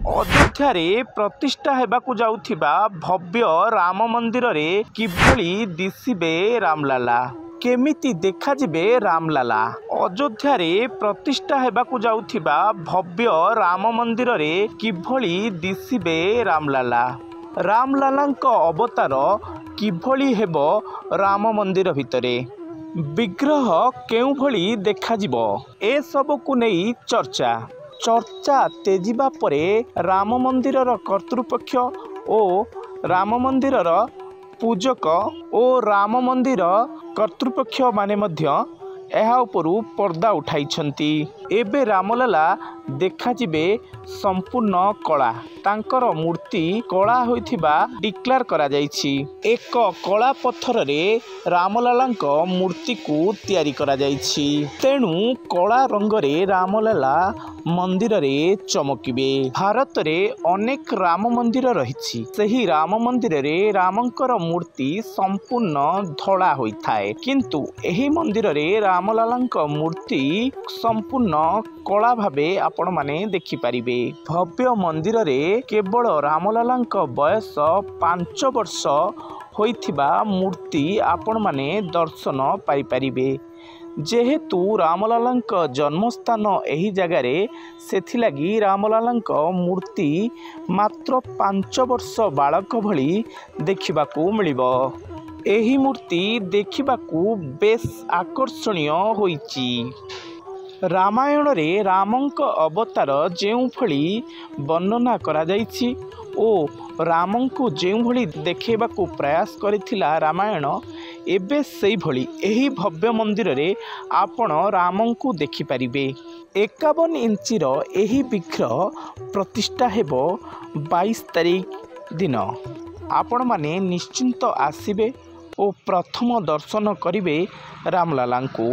अयोध्यारे प्रतिष्ठा हेबाकु जाउथिबा भव्य राम मंदिर रे किभली दिसिबे रामलाला केमिति देखाजिबे रामलाला। अयोध्यारे प्रतिष्ठा हेबाकु जाउथिबा भव्य राम मंदिर रे किभली दिसिबे रामलाला। रामलालांक अवतार किभली हेबो राम मंदिर भितरे, विग्रह केउ भली देखाजिबो, ए सबकु नेई चर्चा तेजिबा परे राम मंदिरर कर्तृपक्ष ओ राम मंदिरर पूजक ओ राम मंदिर कर्तृपक्ष माने मध्य एहा उपरु पर्दा उठाइछंती। एबे रामलाला देखाजिबे संपूर्ण कला, तांकर मूर्ति कला होइथिबा डिक्लेयर करा जाइछि। एक कला पत्थर रे रामलालांक मूर्ति को तैयारी करा जाइछि, तेणु कला रंग रे रामलाला मंदिर रे चमकिबे। भारत रे अनेक राम मंदिर रहिछि, सेही राम मंदिर रे रामंकर मूर्ति संपूर्ण धड़ा होइथाए, किंतु एही मंदिर रे रामलालांक मूर्ति संपूर्ण कला भावे आपण माने देखि पारिबे। भव्य मंदिर रे केवल रामलालांक बयस 5 वर्ष होइथिबा मूर्ति आपण माने दर्शन पाई पारिबे। जेहेतु रामलालांक जन्मस्थान एही जगारे, सेथिलागी रामलालांक मूर्ति मात्र 5 वर्ष बालक भली देखिबाकू मिलिबो। एही मूर्ति देखिबाकू बेस आकर्षणीय होइछि। रामायण रे रामंक अवतार जेउ भली वर्णना करा जाइछि ओ रामंकु जेउ भली देखेबाकू प्रयास करिथिला रामायण, एबे सेई भली एही भव्य मंदिर रे आपण रामंकु देखि पारिबे। 51 इंचीर एही विग्रह प्रतिष्ठा हेबो 22 तारिख दिन। आपण माने निश्चिंत आसिबे ओ प्रथम दर्शन करिबे रामलालांकु।